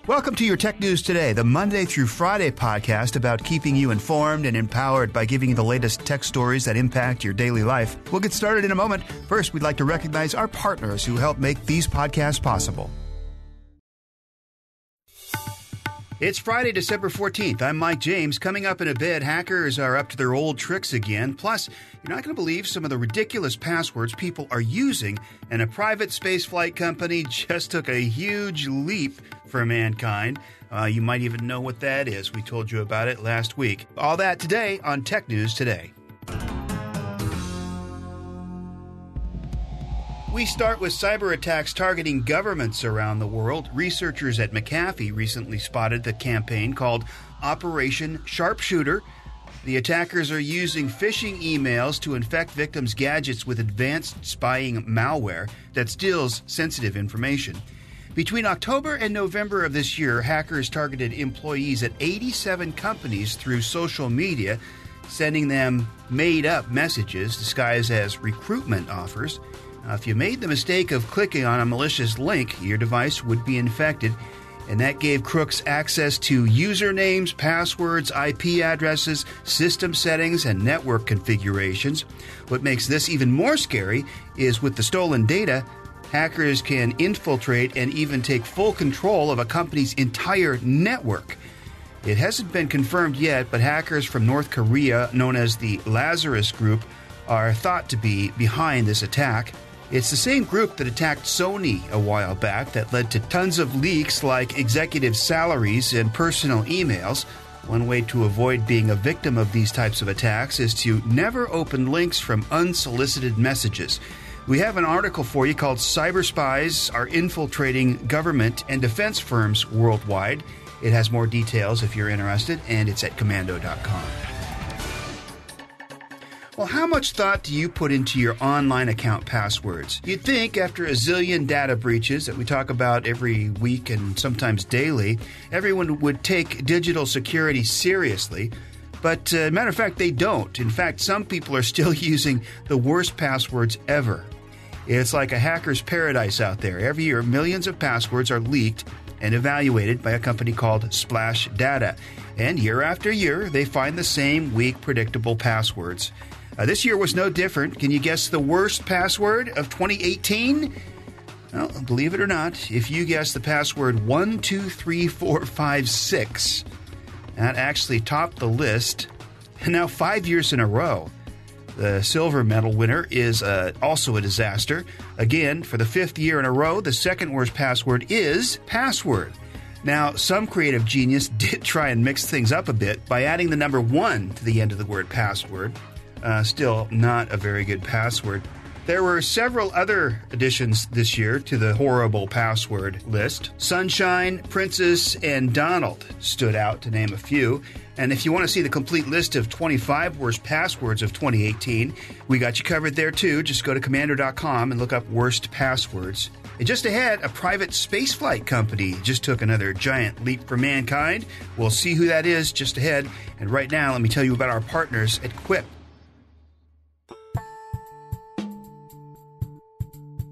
Welcome to your Tech News Today, the Monday through Friday podcast about keeping you informed and empowered by giving you the latest tech stories that impact your daily life. We'll get started in a moment. First, we'd like to recognize our partners who help make these podcasts possible. It's Friday, December 14th. I'm Mike James. Coming up in a bit, hackers are up to their old tricks again. Plus, you're not going to believe some of the ridiculous passwords people are using, and a private spaceflight company just took a huge leap for mankind. You might even know what that is. We told you about it last week. All that today on Tech News Today. We start with cyber attacks targeting governments around the world. Researchers at McAfee recently spotted the campaign called Operation Sharpshooter. The attackers are using phishing emails to infect victims' gadgets with advanced spying malware that steals sensitive information. Between October and November of this year, hackers targeted employees at 87 companies through social media, sending them made-up messages disguised as recruitment offers. If you made the mistake of clicking on a malicious link, your device would be infected, and that gave crooks access to usernames, passwords, IP addresses, system settings, and network configurations. What makes this even more scary is with the stolen data, hackers can infiltrate and even take full control of a company's entire network. It hasn't been confirmed yet, but hackers from North Korea, known as the Lazarus Group, are thought to be behind this attack. It's the same group that attacked Sony a while back that led to tons of leaks like executive salaries and personal emails. One way to avoid being a victim of these types of attacks is to never open links from unsolicited messages. We have an article for you called Cyber Spies Are Infiltrating Government and Defense Firms Worldwide. It has more details if you're interested, and it's at commando.com. Well, how much thought do you put into your online account passwords? You'd think after a zillion data breaches that we talk about every week and sometimes daily, everyone would take digital security seriously. But matter of fact, they don't. In fact, some people are still using the worst passwords ever. It's like a hacker's paradise out there. Every year, millions of passwords are leaked and evaluated by a company called Splash Data. And year after year, they find the same weak, predictable passwords. This year was no different. Can you guess the worst password of 2018? Well, believe it or not, if you guess the password 123456, that actually topped the list. And now 5 years in a row. The silver medal winner is also a disaster. Again, for the 5th year in a row, the second worst password is password. Now, some creative genius did try and mix things up a bit by adding the number 1 to the end of the word password. Still not a very good password. There were several other additions this year to the horrible password list. Sunshine, Princess, and Donald stood out, to name a few. And if you want to see the complete list of 25 worst passwords of 2018, we got you covered there too. Just go to commando.com and look up worst passwords. And just ahead, a private spaceflight company just took another giant leap for mankind. We'll see who that is just ahead. And right now, let me tell you about our partners at Quip.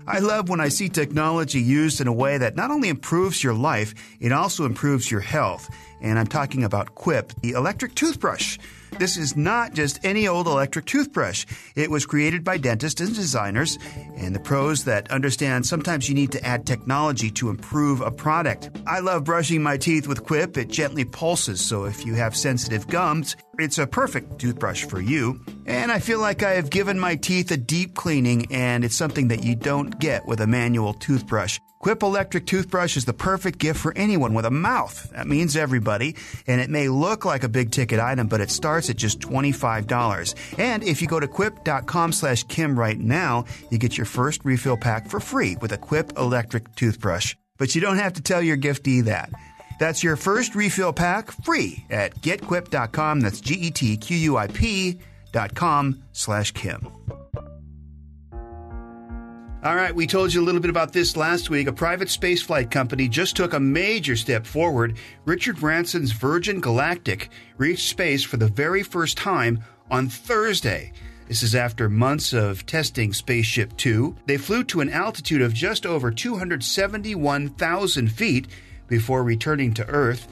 I love when I see technology used in a way that not only improves your life, it also improves your health. And I'm talking about Quip, the electric toothbrush. This is not just any old electric toothbrush. It was created by dentists and designers and the pros that understand sometimes you need to add technology to improve a product. I love brushing my teeth with Quip. It gently pulses, so if you have sensitive gums, it's a perfect toothbrush for you. And I feel like I have given my teeth a deep cleaning, and it's something that you don't get with a manual toothbrush. Quip electric toothbrush is the perfect gift for anyone with a mouth. That means everybody. And it may look like a big ticket item, but it starts at just $25. And if you go to quip.com/Kim right now, you get your first refill pack for free with a Quip electric toothbrush. But you don't have to tell your giftee that. That's your first refill pack free at getquip.com. That's GETQUIP.com/Kim. All right, we told you a little bit about this last week. A private spaceflight company just took a major step forward. Richard Branson's Virgin Galactic reached space for the very first time on Thursday. This is after months of testing Spaceship Two. They flew to an altitude of just over 271,000 feet, before returning to Earth.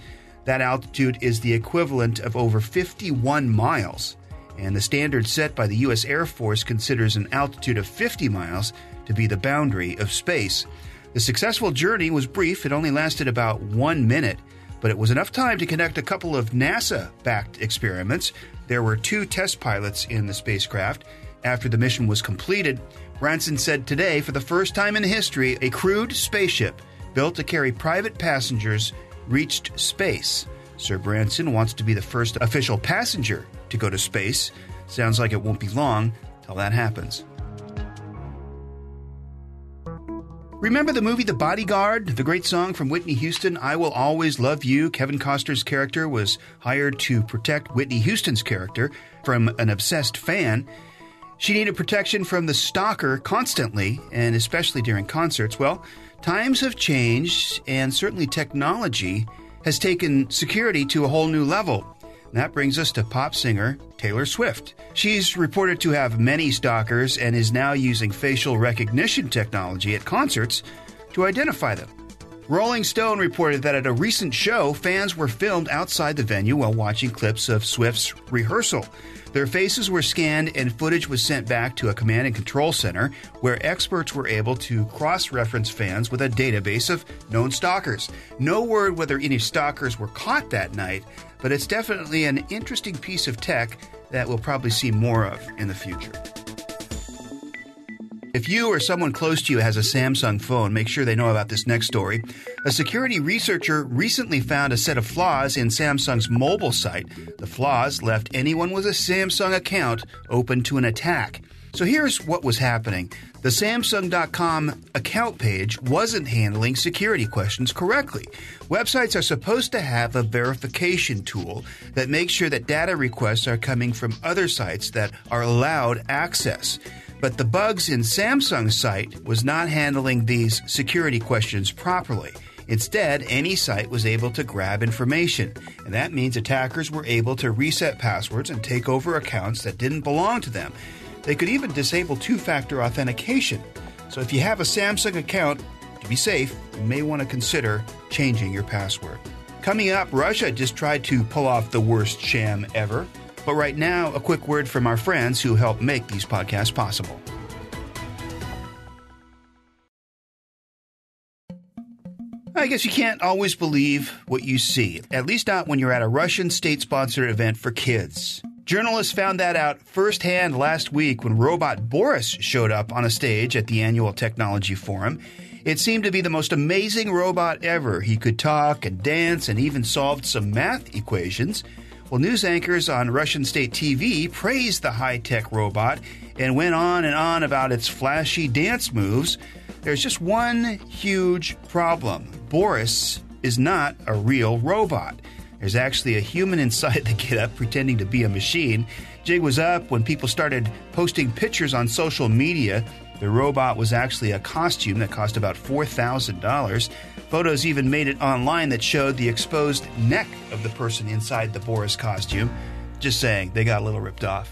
That altitude is the equivalent of over 51 miles, and the standard set by the U.S. Air Force considers an altitude of 50 miles to be the boundary of space. The successful journey was brief. It only lasted about 1 minute, but it was enough time to conduct a couple of NASA-backed experiments. There were 2 test pilots in the spacecraft. After the mission was completed, Branson said today, for the first time in history, a crewed spaceship built to carry private passengers reached space. Sir Branson wants to be the first official passenger to go to space. Sounds like it won't be long till that happens. Remember the movie The Bodyguard? The great song from Whitney Houston, I Will Always Love You. Kevin Costner's character was hired to protect Whitney Houston's character from an obsessed fan. She needed protection from the stalker constantly, and especially during concerts. Well, times have changed, and certainly technology has taken security to a whole new level. And that brings us to pop singer Taylor Swift. She's reported to have many stalkers and is now using facial recognition technology at concerts to identify them. Rolling Stone reported that at a recent show, fans were filmed outside the venue while watching clips of Swift's rehearsal. Their faces were scanned and footage was sent back to a command and control center where experts were able to cross-reference fans with a database of known stalkers. No word whether any stalkers were caught that night, but it's definitely an interesting piece of tech that we'll probably see more of in the future. If you or someone close to you has a Samsung phone, make sure they know about this next story. A security researcher recently found a set of flaws in Samsung's mobile site. The flaws left anyone with a Samsung account open to an attack. So here's what was happening. The Samsung.com account page wasn't handling security questions correctly. Websites are supposed to have a verification tool that makes sure that data requests are coming from other sites that are allowed access. But the bugs in Samsung's site was not handling these security questions properly. Instead, any site was able to grab information, and that means attackers were able to reset passwords and take over accounts that didn't belong to them. They could even disable two-factor authentication. So if you have a Samsung account, to be safe, you may want to consider changing your password. Coming up, Russia just tried to pull off the worst sham ever. But right now, a quick word from our friends who help make these podcasts possible. I guess you can't always believe what you see, at least not when you're at a Russian state-sponsored event for kids. Journalists found that out firsthand last week when robot Boris showed up on a stage at the annual technology forum. It seemed to be the most amazing robot ever. He could talk and dance and even solved some math equations. Well, news anchors on Russian state TV praised the high-tech robot and went on and on about its flashy dance moves. There's just one huge problem. Boris is not a real robot. There's actually a human inside the getup pretending to be a machine. Jig was up when people started posting pictures on social media. The robot was actually a costume that cost about $4,000. Photos even made it online that showed the exposed neck of the person inside the Boris costume. Just saying, they got a little ripped off.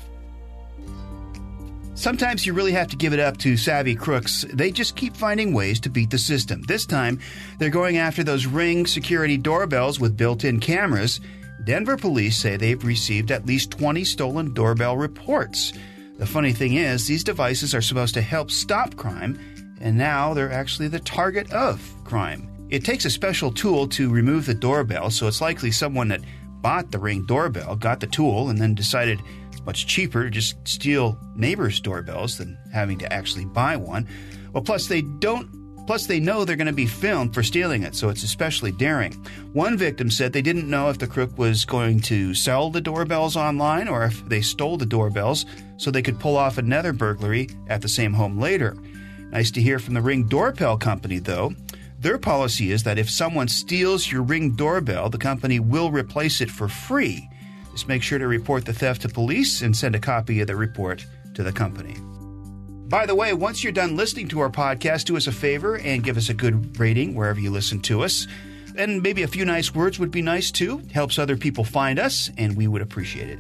Sometimes you really have to give it up to savvy crooks. They just keep finding ways to beat the system. This time, they're going after those Ring security doorbells with built-in cameras. Denver police say they've received at least 20 stolen doorbell reports. The funny thing is, these devices are supposed to help stop crime, and now they're actually the target of crime. It takes a special tool to remove the doorbell, so it's likely someone that bought the Ring doorbell, got the tool, and then decided it's much cheaper to just steal neighbors' doorbells than having to actually buy one. Well, plus they know they're going to be filmed for stealing it, so it's especially daring. One victim said they didn't know if the crook was going to sell the doorbells online or if they stole the doorbells so they could pull off another burglary at the same home later. Nice to hear from the Ring doorbell company, though. Their policy is that if someone steals your Ring doorbell, the company will replace it for free. Just make sure to report the theft to police and send a copy of the report to the company. By the way, once you're done listening to our podcast, do us a favor and give us a good rating wherever you listen to us. And maybe a few nice words would be nice too. It helps other people find us, and we would appreciate it.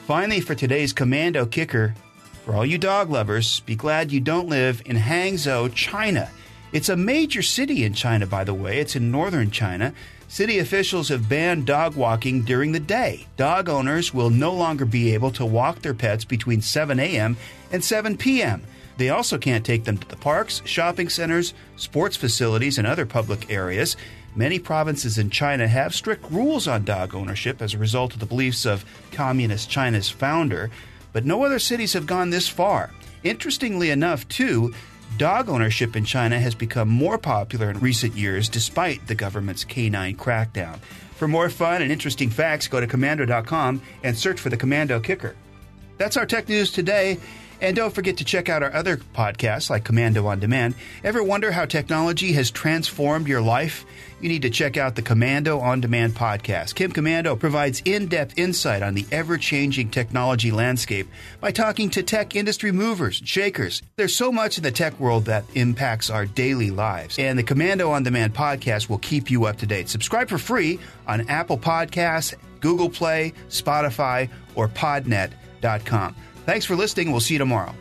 Finally, for today's Commando Kicker, for all you dog lovers, be glad you don't live in Hangzhou, China. It's a major city in China, by the way. It's in northern China. City officials have banned dog walking during the day. Dog owners will no longer be able to walk their pets between 7 a.m. and 7 p.m. They also can't take them to the parks, shopping centers, sports facilities, and other public areas. Many provinces in China have strict rules on dog ownership as a result of the beliefs of Communist China's founder, but no other cities have gone this far. Interestingly enough, too, dog ownership in China has become more popular in recent years despite the government's canine crackdown. For more fun and interesting facts, go to Commando.com and search for the Commando Kicker. That's our tech news today. And don't forget to check out our other podcasts like Commando On Demand. Ever wonder how technology has transformed your life? You need to check out the Commando On Demand podcast. Kim Commando provides in-depth insight on the ever-changing technology landscape by talking to tech industry movers and shakers. There's so much in the tech world that impacts our daily lives, and the Commando On Demand podcast will keep you up to date. Subscribe for free on Apple Podcasts, Google Play, Spotify, or Podnet.com. Thanks for listening. We'll see you tomorrow.